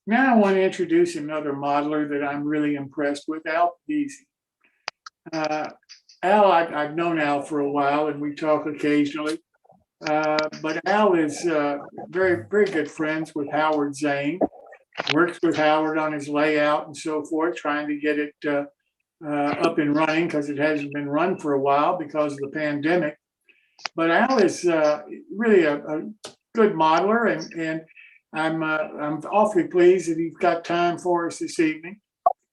Now I want to introduce another modeler that I'm really impressed with, Al Pugliese. Al, I've known Al for a while and we talk occasionally, but Al is very, very good friends with Howard Zane, works with Howard on his layout and so forth, trying to get it up and running because it hasn't been run for a while because of the pandemic. But Al is really a good modeler, and I'm awfully pleased that he's got time for us this evening.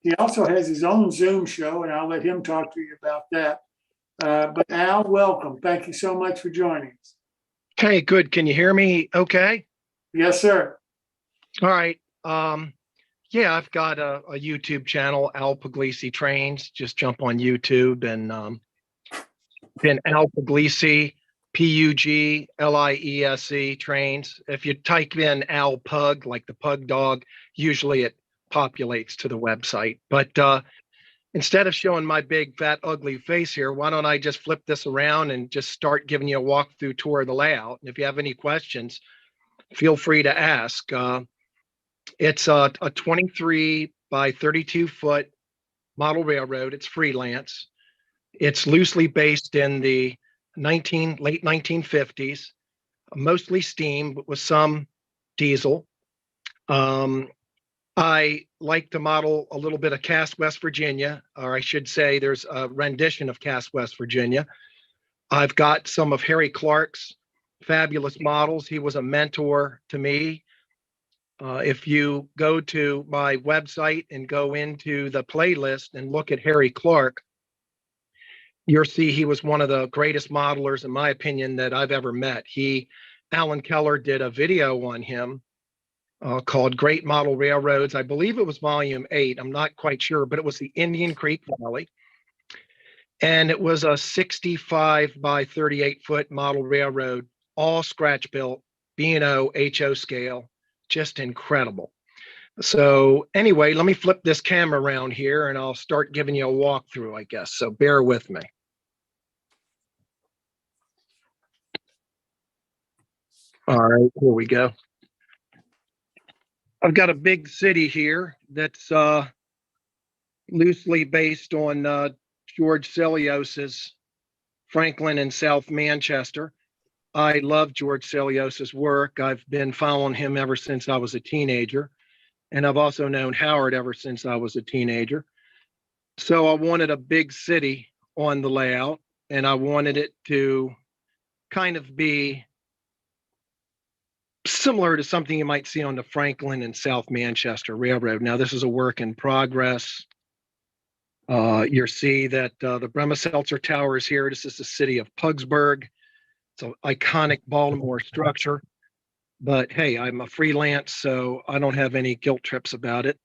He also has his own Zoom show, and I'll let him talk to you about that. But Al, welcome. Thank you so much for joining us. Hey, good. Can you hear me okay? Yes, sir. All right. Yeah, I've got a YouTube channel, Al Pugliese Trains. Just jump on YouTube and then Al Pugliese, Pugliese Trains. If you type in Al Pug, like the pug dog, usually it populates to the website. But instead of showing my big, fat, ugly face here, why don't I just flip this around and just start giving you a walkthrough tour of the layout? And if you have any questions, feel free to ask. It's a 23 by 32 foot model railroad. It's freelance. It's loosely based in the late 1950s, mostly steam, but with some diesel. I like to model a little bit of Cass, West Virginia, or I should say there's a rendition of Cass, West Virginia. I've got some of Harry Clark's fabulous models. He was a mentor to me. If you go to my website and go into the playlist and look at Harry Clark, you'll see he was one of the greatest modelers, in my opinion, that I've ever met. Alan Keller did a video on him called Great Model Railroads. I believe it was volume 8. I'm not quite sure, but it was the Indian Creek Valley. And it was a 65 by 38 foot model railroad, all scratch built, B&O, HO scale, just incredible. So anyway, let me flip this camera around here and I'll start giving you a walkthrough, I guess. So bear with me. All right, here we go. I've got a big city here that's loosely based on George Selious's Franklin and South Manchester. I love George Selious's work. I've been following him ever since I was a teenager. And I've also known Howard ever since I was a teenager. So I wanted a big city on the layout, and I wanted it to kind of be similar to something you might see on the Franklin and South Manchester Railroad. Now, this is a work in progress. You'll see that the Bremer-Seltzer Tower is here. This is the city of Pugsburg. It's an iconic Baltimore structure. But hey, I'm a freelance, so I don't have any guilt trips about it.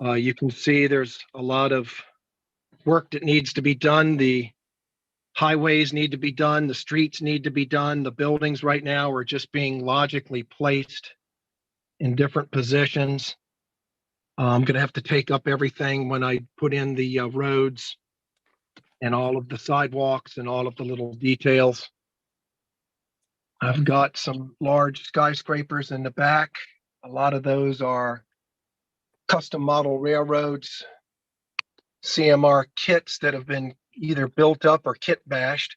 You can see there's a lot of work that needs to be done. The highways need to be done. The streets need to be done. The buildings right now are just being logically placed in different positions. I'm going to have to take up everything when I put in the roads and all of the sidewalks and all of the little details. I've got some large skyscrapers in the back. A lot of those are custom model railroads, CMR kits that have been either built up or kit bashed.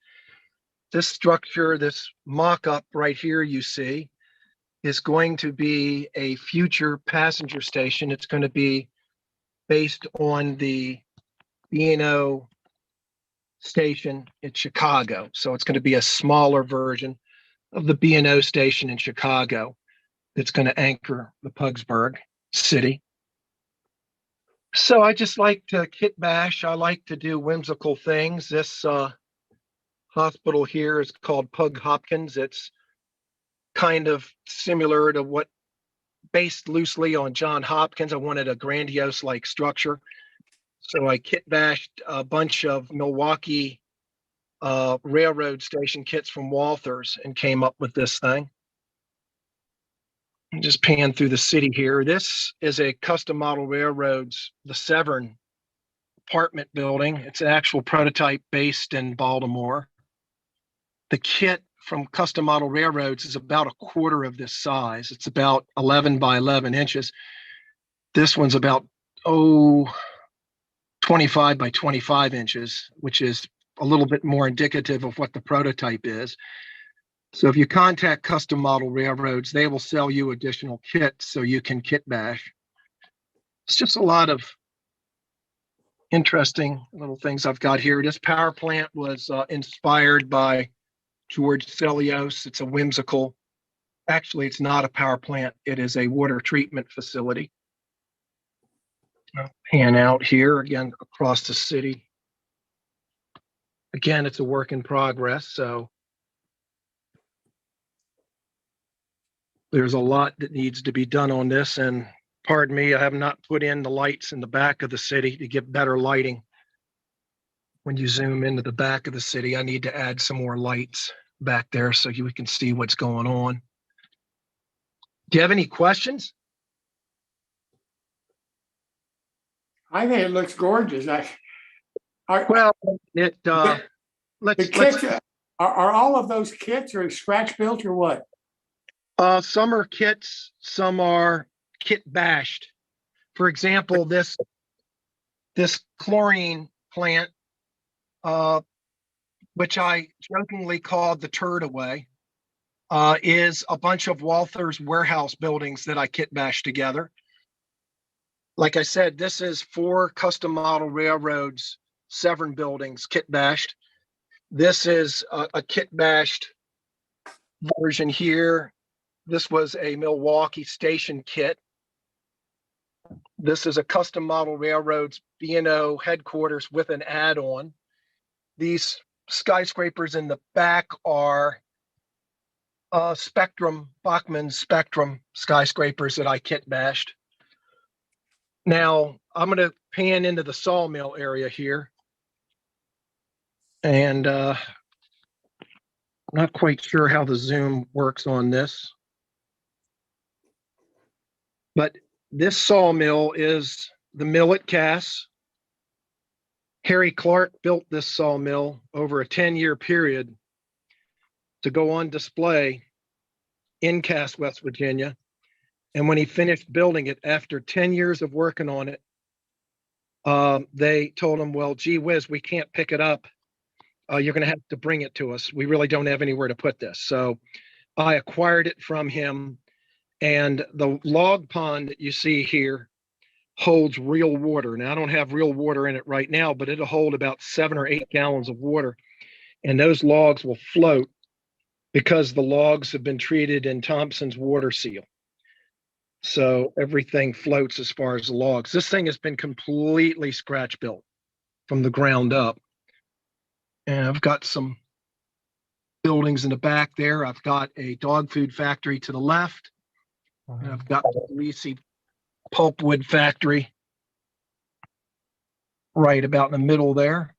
This structure, this mock-up right here you see, is going to be a future passenger station. It's going to be based on the B&O station in Chicago. So it's going to be a smaller version of the B&O station in Chicago that's going to anchor the Pugsburg city. So I just like to kit bash. I like to do whimsical things. This hospital here is called Pug Hopkins. It's kind of similar to what, based loosely on John Hopkins. I wanted a grandiose like structure. So I kit bashed a bunch of Milwaukee railroad station kits from Walthers and came up with this thing. Just pan through the city here. This is a custom model railroads, the Severn apartment building. It's an actual prototype based in Baltimore. The kit from custom model railroads is about a quarter of this size. It's about 11 by 11 inches. This one's about, 25 by 25 inches, which is a little bit more indicative of what the prototype is. So if you contact Custom Model Railroads, they will sell you additional kits so you can kit bash. It's just a lot of interesting little things I've got here. This power plant was inspired by George Celios. It's a whimsical, actually, it's not a power plant. It is a water treatment facility. I'll pan out here again across the city. Again, it's a work in progress, so there's a lot that needs to be done on this. And pardon me, I have not put in the lights in the back of the city to get better lighting. When you zoom into the back of the city, I need to add some more lights back there so you can see what's going on. Do you have any questions? I think it looks gorgeous. Well, the let's kits, are all of those kits are scratch built or what? some are kits, some are kit bashed. For example, this chlorine plant, which I jokingly called the turd away, is a bunch of Walther's warehouse buildings that I kit bashed together. Like I said, this is 4 Custom Model Railroads Severn buildings kit bashed. This is a kit bashed version here. This was a Milwaukee station kit. This is a Custom Model Railroads B&O headquarters with an add-on. These skyscrapers in the back are Spectrum, Bachmann Spectrum skyscrapers that I kit bashed. Now, I'm going to pan into the sawmill area here. And I'm not quite sure how the zoom works on this. But this sawmill is the mill at Cass. Harry Clark built this sawmill over a 10-year period to go on display in Cass, West Virginia. And when he finished building it, after 10 years of working on it, they told him, well, gee whiz, we can't pick it up. You're going to have to bring it to us. We really don't have anywhere to put this. So I acquired it from him. And the log pond that you see here holds real water. Now, I don't have real water in it right now, but it'll hold about 7 or 8 gallons of water. And those logs will float because the logs have been treated in Thompson's water seal. So everything floats as far as the logs. This thing has been completely scratch built from the ground up. And I've got some buildings in the back there. I've got a dog food factory to the left. And I've got the Pugliese pulpwood factory right about in the middle there.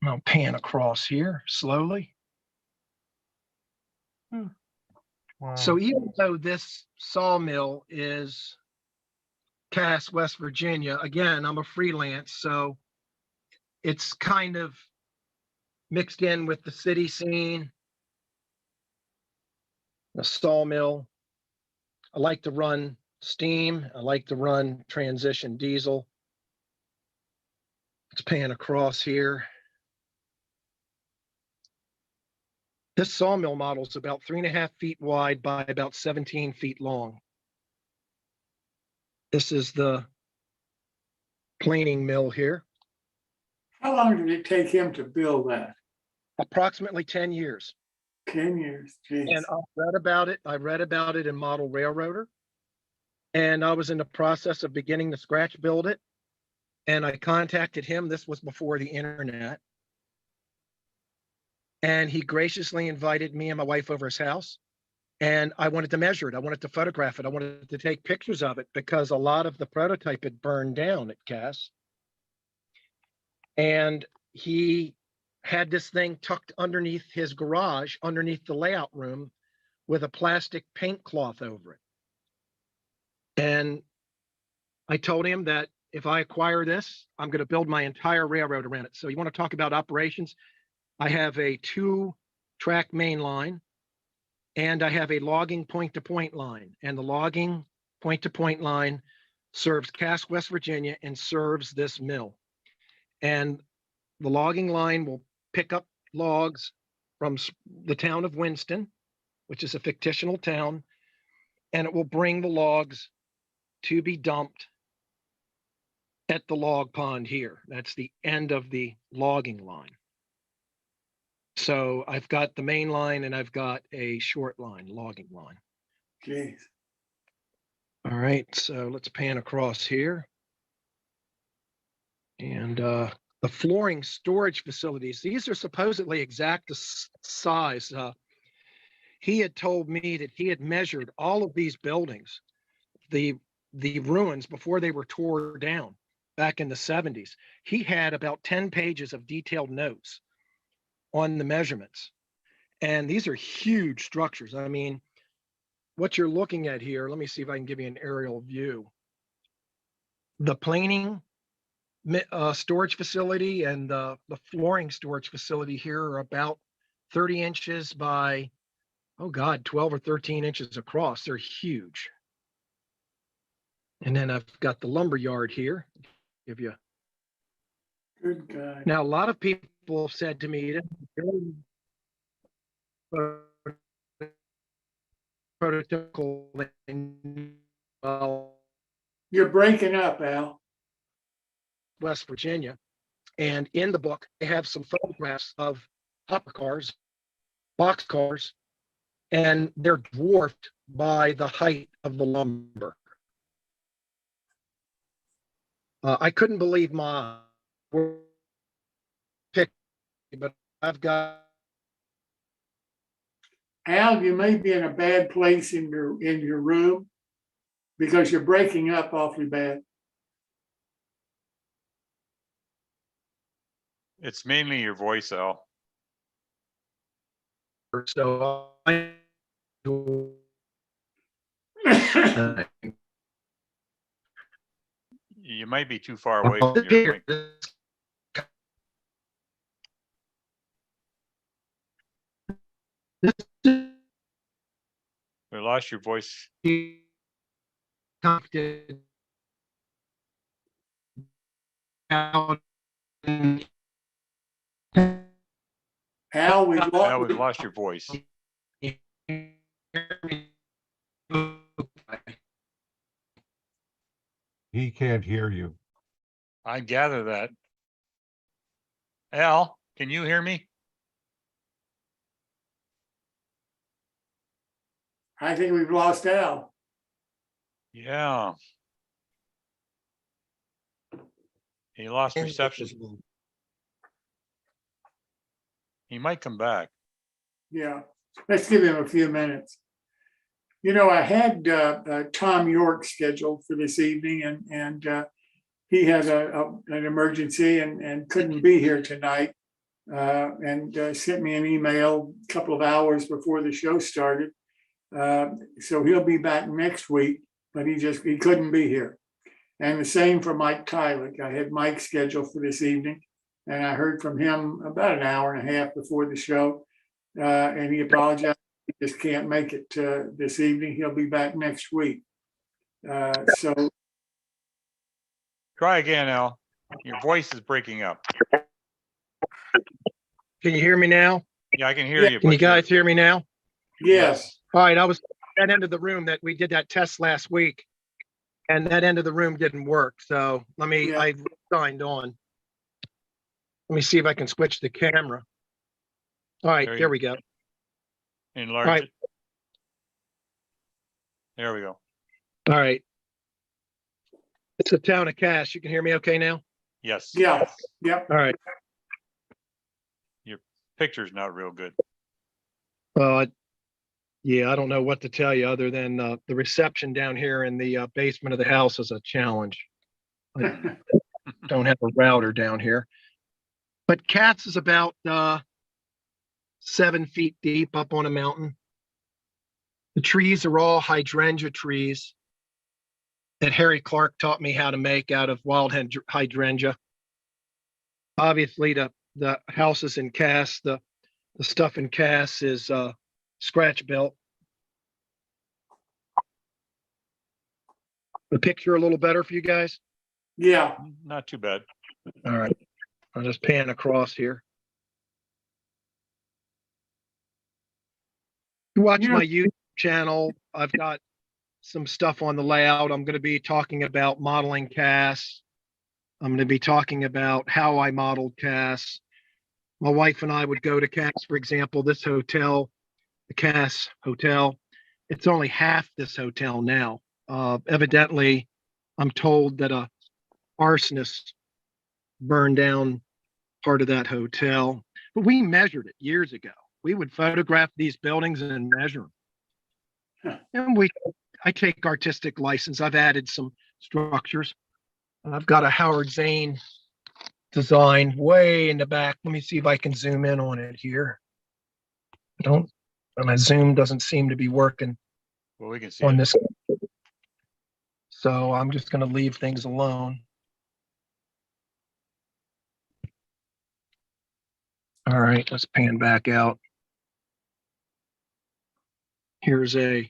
And I'll pan across here slowly. Wow. So even though this sawmill is Cass, West Virginia, again, I'm a freelance, so it's kind of mixed in with the city scene, the sawmill. I like to run steam. I like to run transition diesel. Let's pan across here. This sawmill model is about 3.5 feet wide by about 17 feet long. This is the planing mill here. How long did it take him to build that? Approximately 10 years. 10 years, geez. And I read about it. I read about it in Model Railroader. And I was in the process of beginning to scratch build it. And I contacted him. This was before the internet. And he graciously invited me and my wife over his house. And I wanted to measure it. I wanted to photograph it. I wanted to take pictures of it because a lot of the prototype had burned down at Cass. And he had this thing tucked underneath his garage, underneath the layout room, with a plastic paint cloth over it. And I told him that if I acquire this, I'm going to build my entire railroad around it. So you want to talk about operations? I have a 2-track main line, and I have a logging point-to-point line. And the logging point-to-point line, serves Cass, West Virginia, and serves this mill. And the logging line will pick up logs from the town of Winston, which is a fictional town, and it will bring the logs to be dumped at the log pond here. That's the end of the logging line. So I've got the main line and I've got a short line, logging line. Jeez. All right, so let's pan across here. And the flooring storage facilities, these are supposedly exact size. He had told me that he had measured all of these buildings, the ruins before they were tore down back in the 70s. He had about 10 pages of detailed notes on the measurements. And these are huge structures. I mean, what you're looking at here, let me see if I can give you an aerial view. The planing storage facility and the flooring storage facility here are about 30 inches by, oh God, 12 or 13 inches across. They're huge. And then I've got the lumber yard here. Give you. Good God. Now, a lot of people have said to me, prototypical, well, You're breaking up, Al. West Virginia. And in the book, they have some photographs of hopper cars, box cars, and they're dwarfed by the height of the lumber. I couldn't believe my pick, but I've got. Al, you may be in a bad place in your room because you're breaking up awfully bad. It's mainly your voice, Al. So You might be too far away from your mic. We lost your voice. Out. Al, we've Now we've lost, lost your voice. He can't hear you. I gather that. Al, can you hear me? I think we've lost Al. Yeah. He lost reception. He might come back. Yeah, let's give him a few minutes. You know, I had Tom York scheduled for this evening, and he had an emergency and couldn't be here tonight, and sent me an email a couple of hours before the show started. So he'll be back next week, but he couldn't be here. And the same for Mike Tylick. I had Mike scheduled for this evening, and I heard from him about an hour and a half before the show, and he apologized. He just can't make it this evening. He'll be back next week. So Try again, Al. Your voice is breaking up. Can you hear me now? Yeah, I can hear Yeah. you. Can you but you're- guys hear me now? yes, All right, I was at that end of the room that we did that test last week, and that end of the room didn't work. So Yeah. I signed on. Let me see if I can switch the camera. All right, There there you- we go. Enlarge Right. it. There we go. All right. It's the town of Cass. You can hear me okay now? Yes. yeah, yep. All right. Picture's not real good. Well, yeah, I don't know what to tell you other than the reception down here in the basement of the house is a challenge. I don't have a router down here. But Cass is about 7 feet deep up on a mountain. The trees are all hydrangea trees that Harry Clark taught me how to make out of wild hydrangea. Obviously, the houses in Cass, the stuff in Cass is scratch built. The picture a little better for you guys? Yeah, Not too bad. All right. I'll just pan across here. You watch Yeah. my YouTube channel. I've got some stuff on the layout. I'm going to be talking about modeling CAS. I'm going to be talking about how I modeled CAS. My wife and I would go to CAS, for example, this hotel, the CAS hotel. It's only half this hotel now. Evidently, I'm told that a arsonist burned down part of that hotel, but we measured it years ago. We would photograph these buildings and measure them. And I take artistic license. I've added some structures. I've got a Howard Zane design way in the back. Let me see if I can zoom in on it here. My zoom doesn't seem to be working Well, we can see on it. this. So I'm just going to leave things alone. All right, let's pan back out. Here's a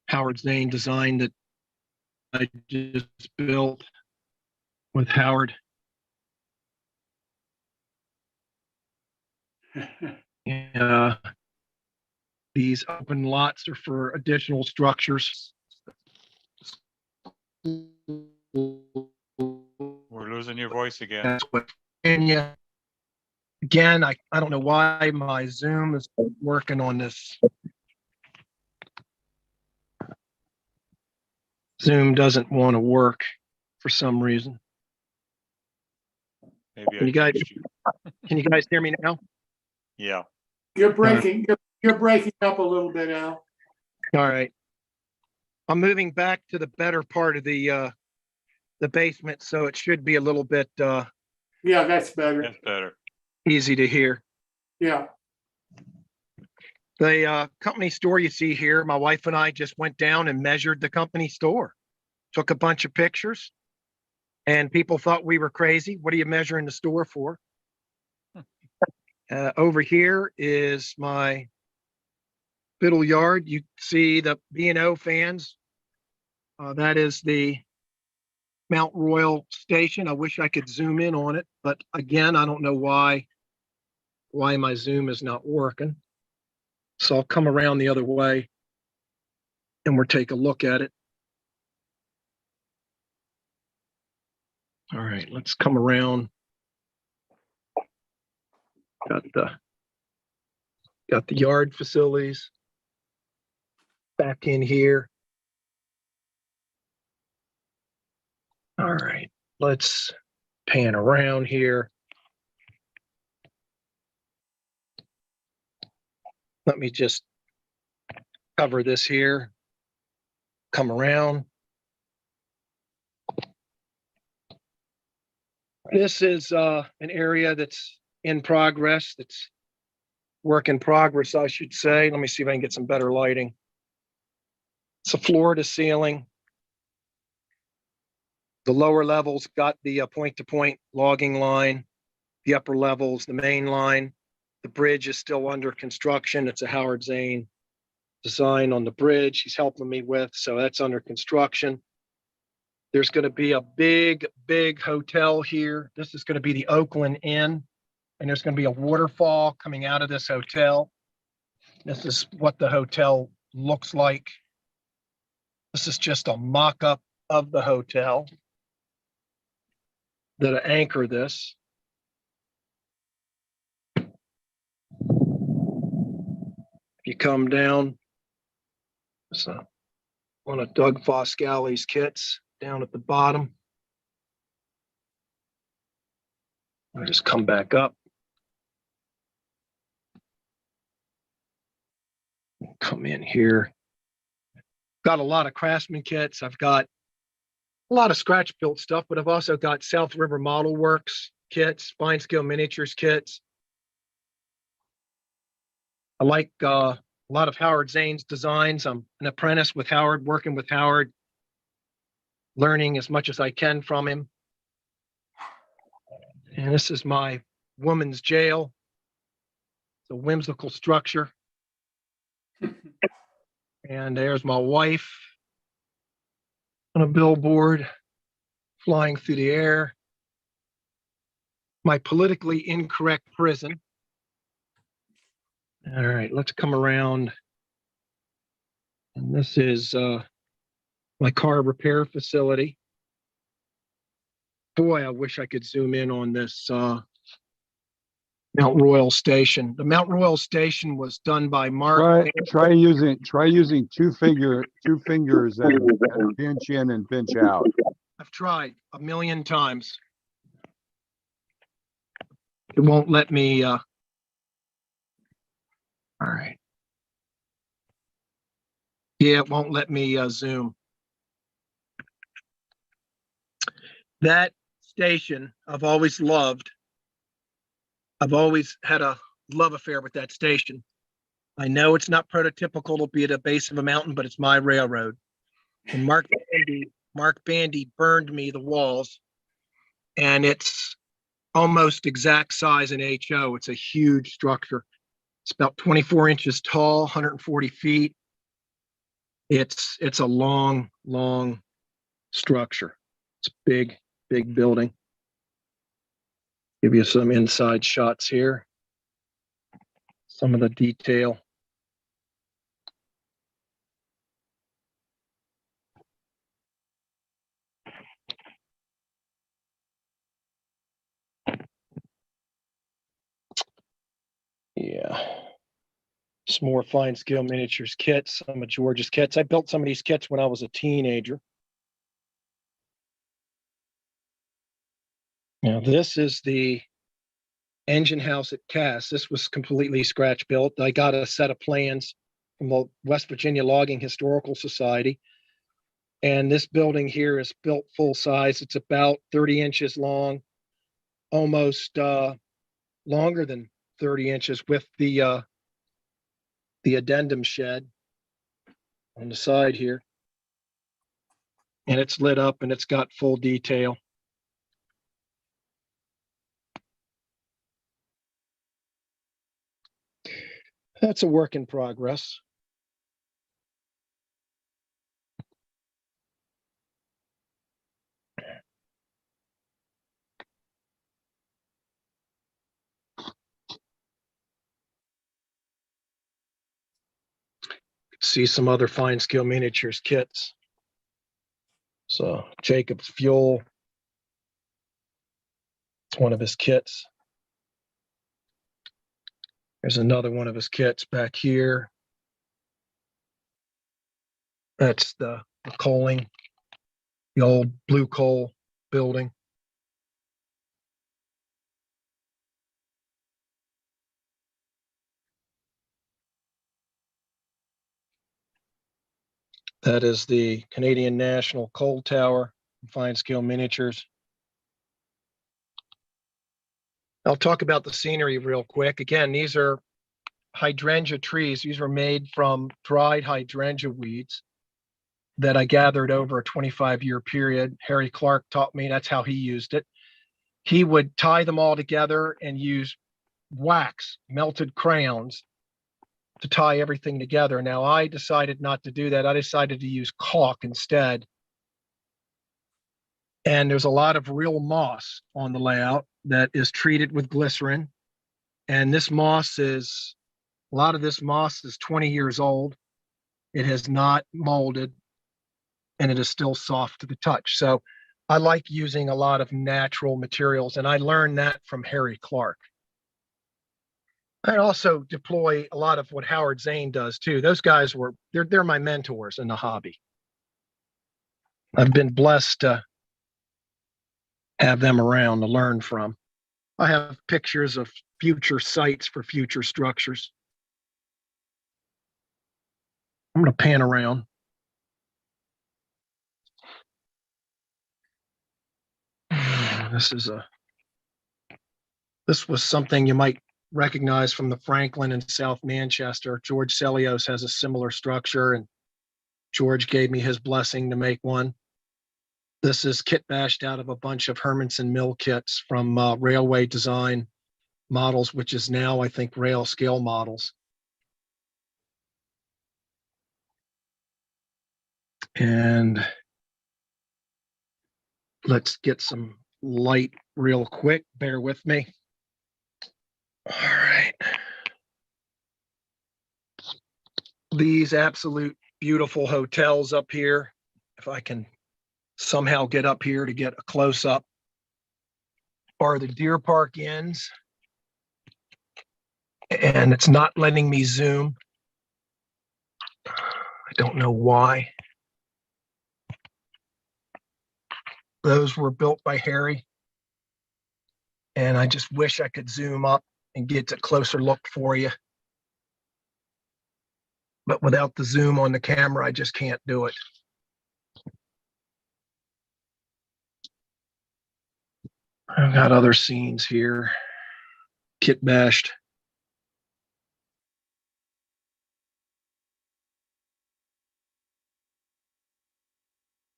Howard Zane design that I just built with Howard. These open lots are for additional structures. We're losing your voice again. That's what, and yeah, again, I don't know why my Zoom is working on this. Zoom doesn't want to work for some reason. Maybe Can I you guys, changed you. can you guys hear me now? Yeah. you're breaking, you're breaking up a little bit, Al. All right. I'm moving back to the better part of the basement, so it should be a little bit Yeah, that's better. That's better. easy to hear. Yeah, The company store you see here, my wife and I just went down and measured the company store, took a bunch of pictures, and people thought we were crazy. What are you measuring the store for? Over here is my fiddle yard. You see the B&O fans. That is the Mount Royal station. I wish I could zoom in on it, but again, I don't know why my zoom is not working. So I'll come around the other way and we'll take a look at it. All right, let's come around. Got the yard facilities back in here. All right, let's pan around here. Let me just cover this here. Come around. This is an area that's in progress. That's work in progress, I should say. Let me see if I can get some better lighting. It's a floor to ceiling. The lower levels got the point-to-point logging line. The upper levels, the main line. The bridge is still under construction. It's a Howard Zane design on the bridge he's helping me with, so that's under construction. There's going to be a big hotel here. This is going to be the Oakland Inn, and there's going to be a waterfall coming out of this hotel. This is what the hotel looks like. This is just a mock-up of the hotel that'll anchor this. If you come down, it's one of Doug Foscali's kits down at the bottom. I'll just come back up. Come in here. Got a lot of Craftsman kits. I've got a lot of scratch built stuff, but I've also got South River Model Works kits, Fine Scale Miniatures kits. I like a lot of Howard Zane's designs. I'm an apprentice with Howard, working with Howard, learning as much as I can from him. And this is my woman's jail. It's a whimsical structure. And there's my wife. on a billboard, flying through the air. My politically incorrect prison. All right, let's come around. And this is my car repair facility. Boy, I wish I could zoom in on this Mount Royal Station. The Mount Royal Station was done by Mark. Try using two fingers and pinch in and pinch out. I've tried a million times. It won't let me. All right. Yeah, it won't let me zoom. That station I've always loved. I've always had a love affair with that station. I know it's not prototypical to be at a base of a mountain, but it's my railroad. And Mark Bandy burned me the walls, and it's almost exact size in HO. It's a huge structure. It's about 24 inches tall, 140 feet. It's a long, long structure. It's a big, big building. Give you some inside shots here. Some of the detail. Yeah. Some more fine scale miniatures kits, some of George's kits. I built some of these kits when I was a teenager. Now this is the engine house at Cass. This was completely scratch built. I got a set of plans from the West Virginia Logging Historical Society. And this building here is built full size. It's about 30 inches long, almost longer than 30 inches with the addendum shed on the side here. And it's lit up and it's got full detail. That's a work in progress. See some other fine scale miniatures kits. So Jacob's Fuel. It's one of his kits. There's another one of his kits back here. That's the coaling, the old blue coal building. That is the Canadian National Coal Tower, fine scale miniatures. I'll talk about the scenery real quick. Again, these are hydrangea trees. These were made from dried hydrangea weeds that I gathered over a 25-year period. Harry Clark taught me that's how he used it. He would tie them all together and use wax, melted crayons, to tie everything together. Now, I decided not to do that. I decided to use caulk instead. And there's a lot of real moss on the layout that is treated with glycerin. And this moss is, a lot of this moss is 20 years old. It has not molded and it is still soft to the touch. So I like using a lot of natural materials, and I learned that from Harry Clark. I also deploy a lot of what Howard Zane does too. Those guys they're my mentors in the hobby. I've been blessed to have them around to learn from. I have pictures of future sites for future structures. I'm going to pan around. This was something you might recognize from the Franklin in South Manchester. George Celios has a similar structure, and George gave me his blessing to make one. This is kit bashed out of a bunch of Hermanson Mill kits from railway design models, which is now, I think, rail scale models. And Let's get some light real quick. Bear with me. All right. These absolute beautiful hotels up here, if I can somehow get up here to get a close up, are the Deer Park Inns. And it's not letting me zoom. I don't know why. Those were built by Harry. And I just wish I could zoom up and get a closer look for you. But without the zoom on the camera, I just can't do it. I've got other scenes here. Kit bashed.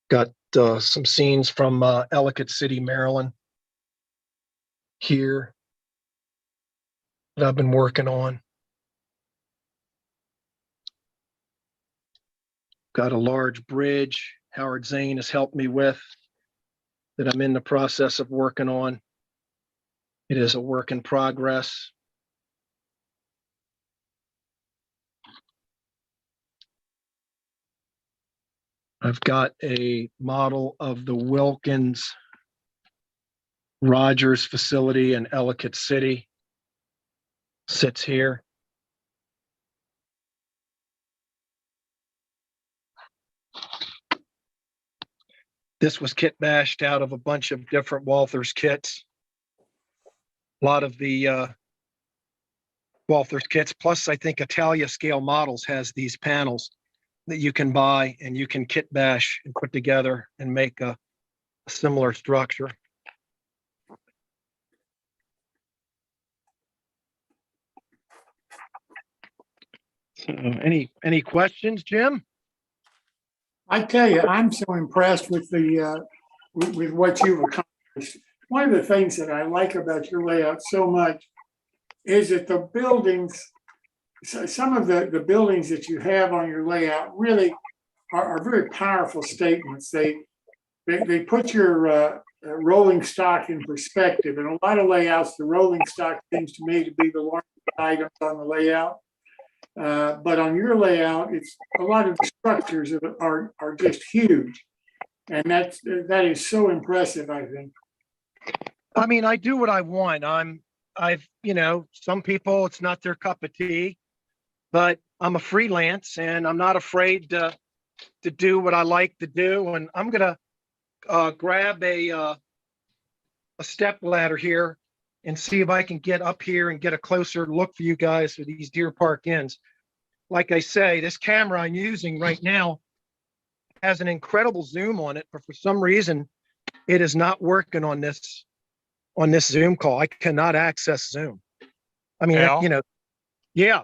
Got some scenes from Ellicott City, Maryland here that I've been working on. Got a large bridge Howard Zane has helped me with that I'm in the process of working on. It is a work in progress. I've got a model of the Wilkins Rogers facility in Ellicott City. Sits here. This was kit bashed out of a bunch of different Walthers kits. A lot of the Walthers kits, plus I think Italia Scale Models has these panels that you can buy and you can kit bash and put together and make a similar structure. So, any questions, Jim? I tell you, I'm so impressed with the with what you've accomplished. One of the things that I like about your layout so much is that the buildings, some of the buildings that you have on your layout really are very powerful statements. They put your rolling stock in perspective. In a lot of layouts, the rolling stock seems to me to be the largest items on the layout. But on your layout, it's a lot of the structures are just huge. And that is so impressive, I think. I mean, I do what I want. Some people, it's not their cup of tea, but I'm a freelance and I'm not afraid to do what I like to do. And I'm going to grab a step ladder here and see if I can get up here and get a closer look for you guys for these Deer Park Inns. Like I say, this camera I'm using right now has an incredible zoom on it, but for some reason, it is not working on this Zoom call. I cannot access Zoom. I mean, Al? Yeah.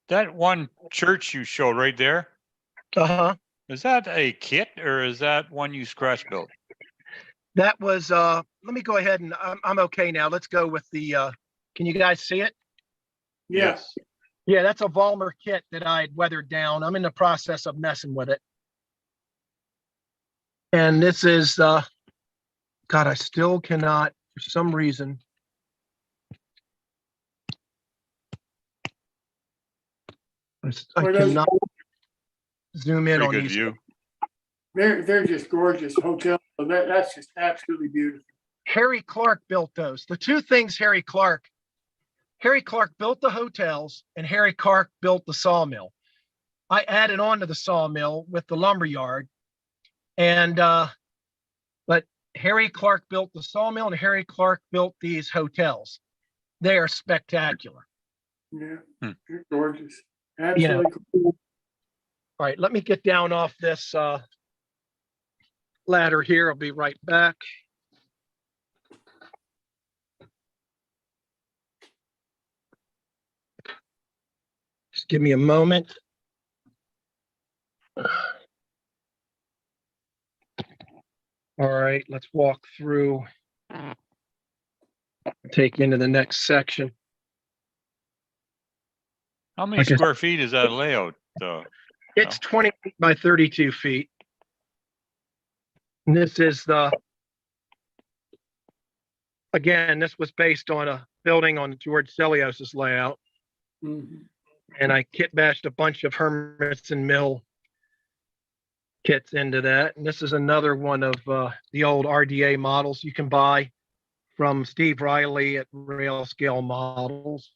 That one church you showed right there, Uh-huh. is that a kit or is that one you scratch built? That was, let me go ahead and I'm okay now. Let's go with the, can you guys see it? Yes. Yeah, that's a Vollmer kit that I had weathered down. I'm in the process of messing with it. And this is, God, I still cannot, for some reason. I cannot zoom in Pretty on good these. view. They're just gorgeous hotels. So that's just absolutely beautiful. Harry Clark built those. The two things Harry Clark built the hotels and Harry Clark built the sawmill. I added on to the sawmill with the lumber yard. And, but Harry Clark built the sawmill and Harry Clark built these hotels. They are spectacular. Yeah, they're gorgeous. Absolutely. All right, let me get down off this ladder here. I'll be right back. Just give me a moment. All right, let's walk through, take you into the next section. How many square feet is that layout? It's 20 by 32 feet. And this is the again, this was based on a building on George Celios's layout. Mhm. And I kit bashed a bunch of Hermanson Mill kits into that. And this is another one of the old RDA models you can buy from Steve Riley at Rail Scale Models.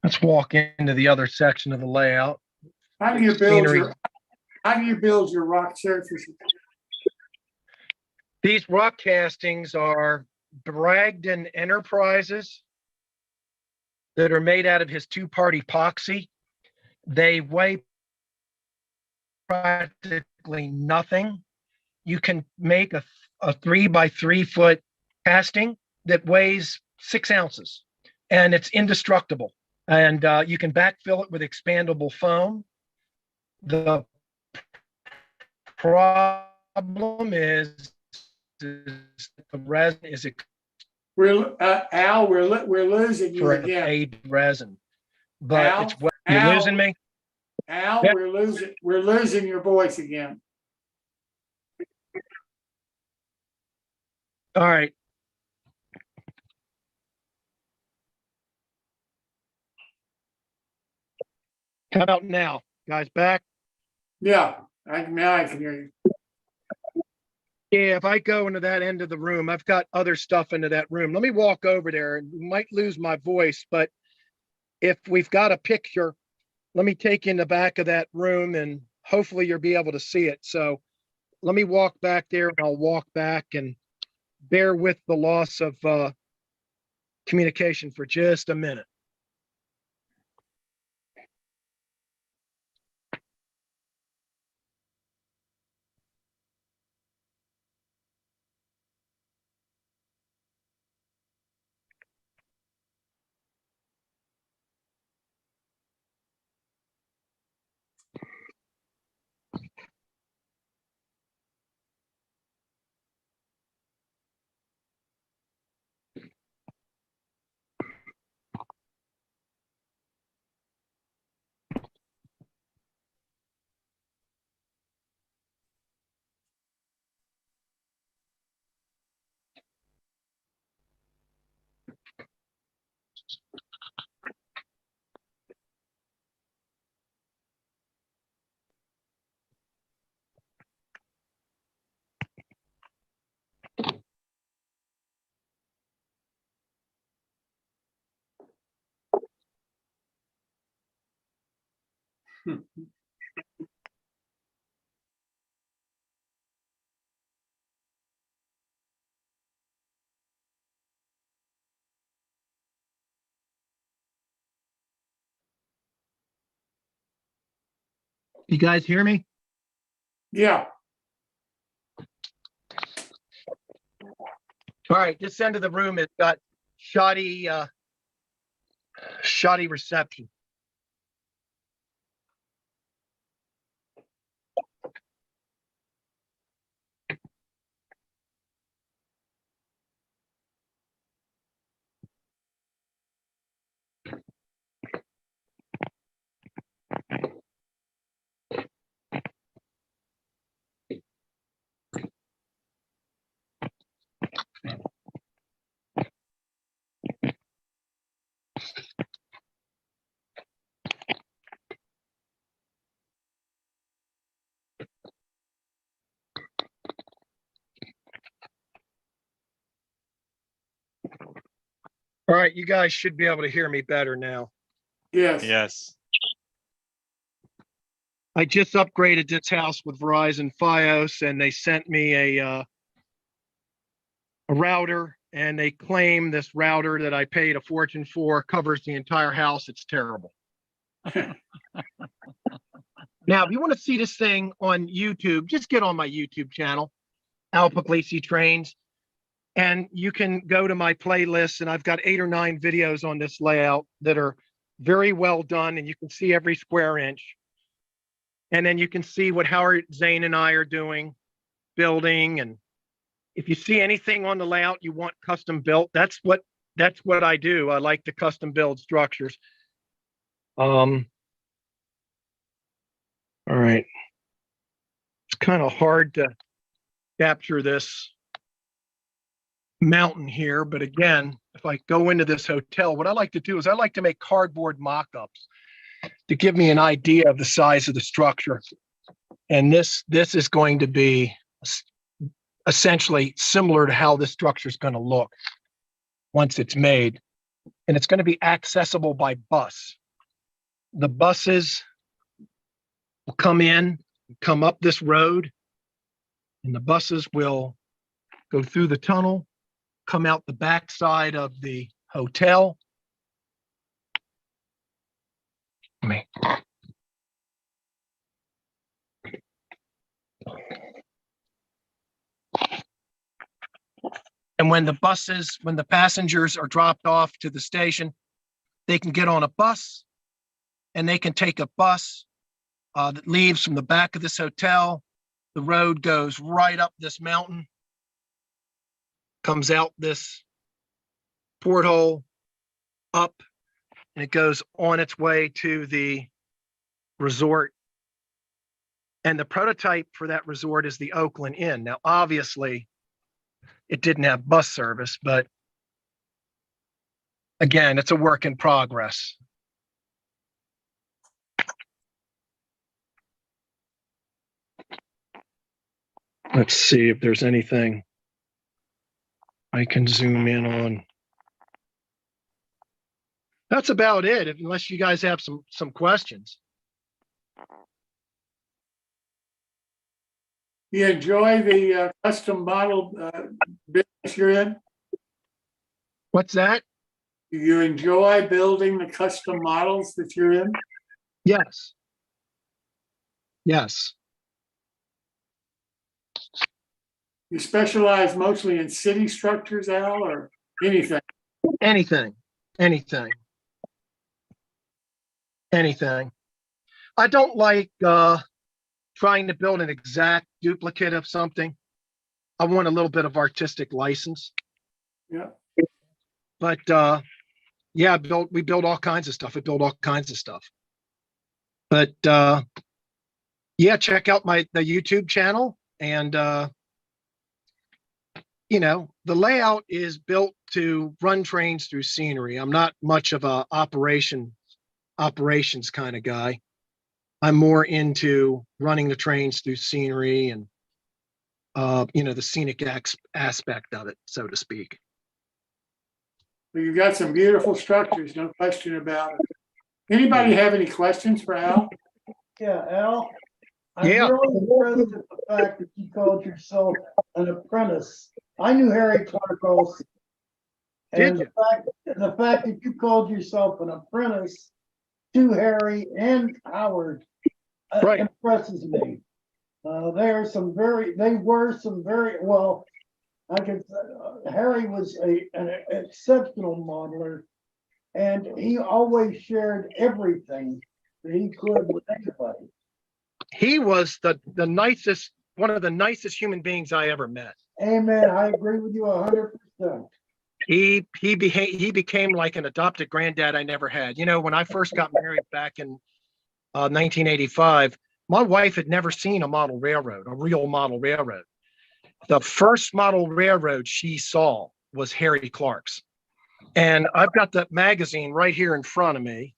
Let's walk into the other section of the layout. How do you build Scenery. your rock surfaces? These rock castings are Bragdon Enterprises that are made out of his two-part epoxy. They weigh practically nothing. You can make a 3 by 3 foot casting that weighs 6 ounces, and it's indestructible. And you can backfill it with expandable foam. The problem is the resin is Al, we're losing you for again. a resin, but Al, it's what you're Al, losing me. Al, Yeah. we're losing your voice again. All right. How about now, guys? Back? Yeah, now I can hear you. Yeah, if I go into that end of the room, I've got other stuff into that room. Let me walk over there, and you might lose my voice, but if we've got a picture, let me take you in the back of that room, and hopefully you'll be able to see it. So let me walk back there, and I'll walk back, and bear with the loss of communication for just a minute. You guys hear me? Yeah, All right, this end of the room has got shoddy reception. All right, you guys should be able to hear me better now. yes. Yes. I just upgraded this house with Verizon Fios, and they sent me a router, and they claim this router that I paid a fortune for covers the entire house. It's terrible. Now, if you want to see this thing on YouTube, just get on my YouTube channel, Al Pugliese Trains, and you can go to my playlist, and I've got 8 or 9 videos on this layout that are very well done, and you can see every square inch. And then you can see what Howard Zane and I are doing, building. And if you see anything on the layout you want custom built, that's what I do. I like to custom build structures. All right. It's kind of hard to capture this mountain here, but again, if I go into this hotel, what I like to do is I like to make cardboard mock-ups to give me an idea of the size of the structure. And this is going to be essentially similar to how this structure is going to look once it's made. And it's going to be accessible by bus. The buses will come in, come up this road, and the buses will go through the tunnel, come out the backside of the hotel. And when the passengers are dropped off to the station, they can get on a bus and they can take a bus that leaves from the back of this hotel. The road goes right up this mountain, comes out this porthole, up, and it goes on its way to the resort. And the prototype for that resort is the Oakland Inn. Now, obviously, it didn't have bus service, but again, it's a work in progress. Let's see if there's anything I can zoom in on. That's about it, unless you guys have some questions. You enjoy the custom model business you're in? What's that? Do you enjoy building the custom models that you're in? Yes. Yes. You specialize mostly in city structures, Al, or anything? Anything. Anything. Anything. I don't like trying to build an exact duplicate of something. I want a little bit of artistic license. Yeah. But yeah, we build all kinds of stuff. I build all kinds of stuff. But yeah, check out the YouTube channel. And you know, the layout is built to run trains through scenery. I'm not much of a operations kind of guy. I'm more into running the trains through scenery and you know, the scenic aspect of it, so to speak. Well, you've got some beautiful structures, no question about it. Anybody have any questions for Al? Yeah, Al, I'm Yeah. really impressed at the fact that you called yourself an apprentice. I knew Harry Clark also. Did And you? the fact that you called yourself an apprentice to Harry and Howard Right. impresses me. They were some very well. Harry was an exceptional modeler, and he always shared everything that he could with anybody. He was the nicest, one of the nicest human beings I ever met. Amen. I agree with you 100%. He became like an adopted granddad I never had. You know, when I first got married back in 1985, my wife had never seen a model railroad, a real model railroad. The first model railroad she saw was Harry Clark's. And I've got that magazine right here in front of me.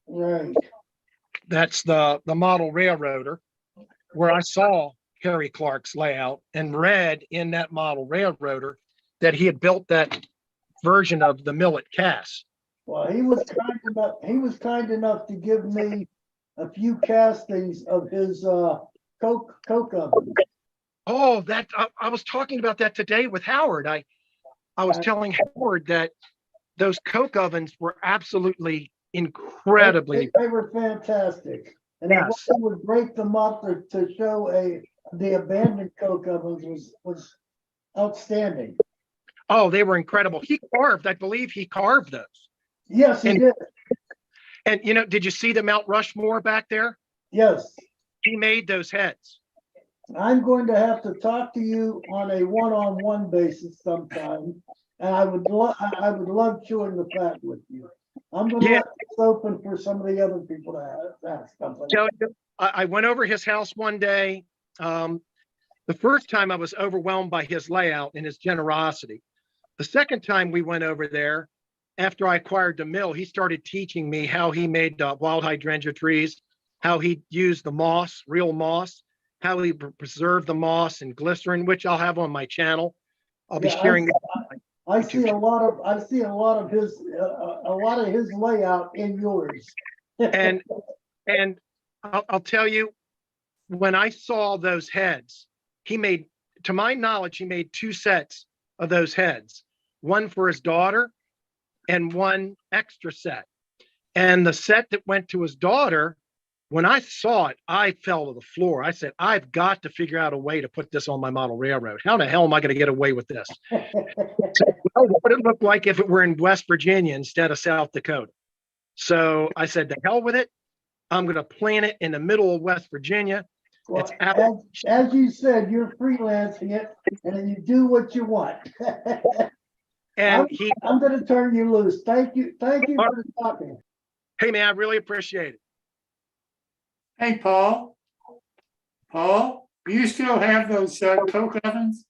Right. That's the model railroader, where I saw Harry Clark's layout and read in that model railroader that he had built that version of the Millet Cass. Well, he was kind enough to give me a few castings of his coke oven. Oh, that I was talking about that today with Howard. I was telling Howard that those coke ovens were absolutely incredibly. They were fantastic, and Yes. he would break them up to show the abandoned coke ovens was outstanding. Oh, they were incredible. I believe he carved those. Yes, he did. And you know, did you see the Mount Rushmore back there? Yes. He made those heads. I'm going to have to talk to you on a one-on-one basis sometime, and I would love chewing the fat with you. I'm going to Yeah. let this open for some of the other people to ask something. So I went over his house one day. The first time I was overwhelmed by his layout and his generosity. The second time we went over there, after I acquired the mill, he started teaching me how he made wild hydrangea trees, how he used the moss, real moss, how he preserved the moss and glycerin, which I'll have on my channel. I'll be Yeah, sharing. I see a lot of his layout in yours. And I'll tell you, when I saw those heads, he made, to my knowledge, he made 2 sets of those heads, one for his daughter and one extra set. And the set that went to his daughter, when I saw it, I fell to the floor. I said, I've got to figure out a way to put this on my model railroad. How the hell am I going to get away with this? So, well, what would it look like if it were in West Virginia instead of South Dakota? So I said, to hell with it. I'm going to plant it in the middle of West Virginia. Well, It's as you said, you're freelancing it and you do what you want. and I'm going to turn you loose. Thank you for talking. hey man, I really appreciate it. Hey, Paul. Paul, do you still have those coke ovens?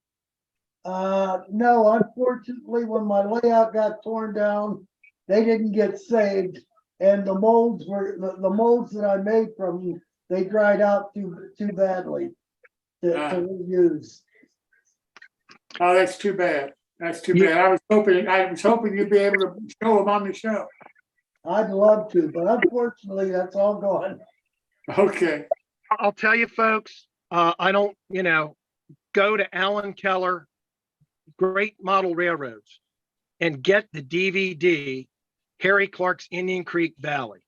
No, unfortunately, when my layout got torn down, they didn't get saved. And the molds that I made from them, they dried out too badly to reuse. Oh, that's too bad. That's too bad. I was hoping you'd be able to show them on the show. I'd love to, but unfortunately, that's all gone. Okay. I'll tell you folks, I don't, go to Alan Keller, Great Model Railroads, and get the DVD, Harry Clark's Indian Creek Valley.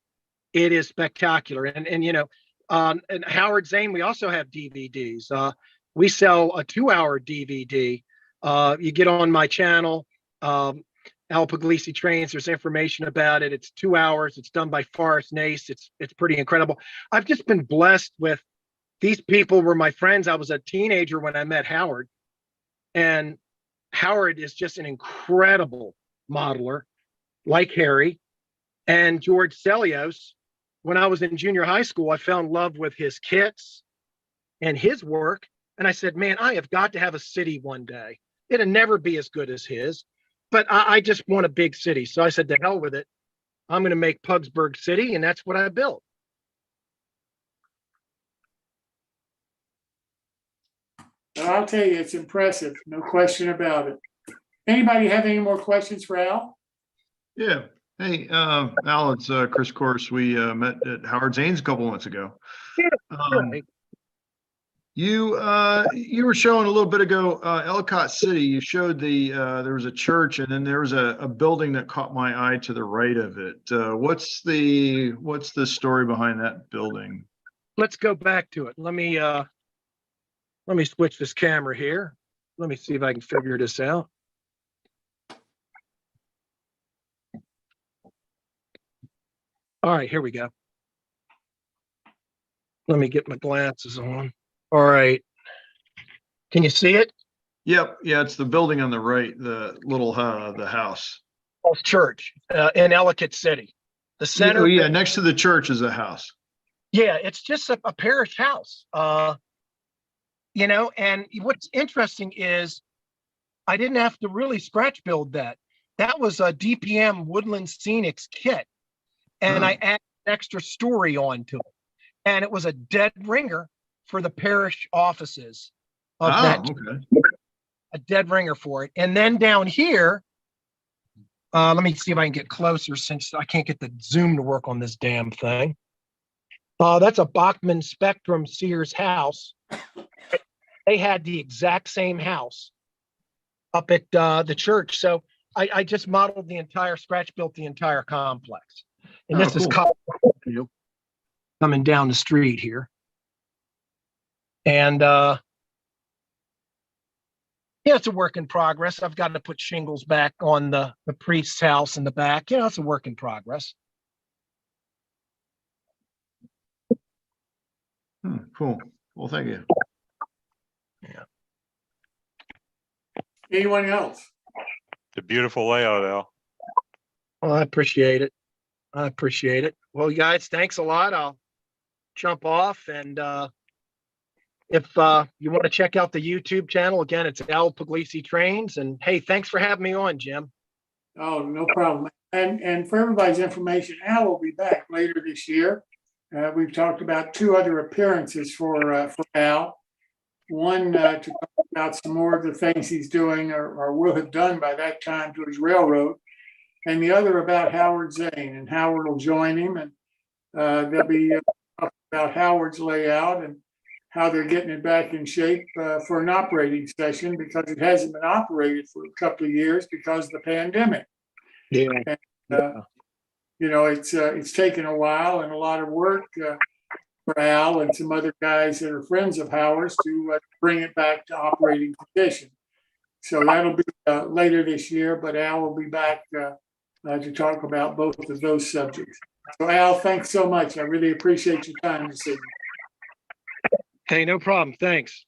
It is spectacular. And Howard Zane, we also have DVDs. We sell a 2-hour DVD. You get on my channel, Al Pugliese Trains, there's information about it. It's 2 hours. It's done by Forrest Nace. It's pretty incredible. I've just been blessed with these people were my friends. I was a teenager when I met Howard, and Howard is just an incredible modeler, like Harry. And George Celios, when I was in junior high school, I fell in love with his kits and his work. And I said, man, I have got to have a city one day. It'll never be as good as his, but I just want a big city. So I said, to hell with it. I'm going to make Pugsburg City, and that's what I built. Well, I'll tell you, it's impressive. No question about it. Anybody have any more questions for Al? Yeah. Hey, Al, it's Chris Course. We met at Howard Zane's a couple months ago. You were showing a little bit ago, Ellicott City. You showed there was a church, and then there was a building that caught my eye to the right of it. What's the story behind that building? Let's go back to it. Let me switch this camera here. Let me see if I can figure this out. All right, here we go. Let me get my glasses on. All right. Can you see it? Yep. Yeah, it's the building on the right, the little the house. Falls Church in Ellicott City. The center. Oh, yeah, next to the church is a house. Yeah, it's just a parish house. And what's interesting is I didn't have to really scratch build that. That was a DPM Woodland Scenics kit. And I added an extra story onto it. And it was a dead ringer for the parish offices of that. Okay. A dead ringer for it. And then down here, let me see if I can get closer since I can't get the zoom to work on this damn thing. That's a Bachman Spectrum Sears house. They had the exact same house up at the church. So I just modeled the entire, scratch built the entire complex. And this is coming down the street here. And it's a work in progress. I've got to put shingles back on the priest's house in the back. It's a work in progress. Cool. Well, thank you. Yeah. Anyone else? It's a beautiful layout, Al. Well, I appreciate it. Well, guys, thanks a lot. I'll jump off and if you want to check out the YouTube channel, again, it's Al Pugliese Trains. And hey, thanks for having me on, Jim. Oh, no problem. And for everybody's information, Al will be back later this year. We've talked about 2 other appearances for Al. One to talk about some more of the things he's doing or will have done by that time to his railroad, and the other about Howard Zane. And Howard will join him, and they'll be talking about Howard's layout and how they're getting it back in shape for an operating session, because it hasn't been operated for a couple of years because of the pandemic. Yeah. And, you know, it's taken a while and a lot of work for Al and some other guys that are friends of Howard's to bring it back to operating condition. So that'll be later this year, but Al will be back to talk about both of those subjects. So Al, thanks so much. I really appreciate your time this evening. Hey, no problem. Thanks.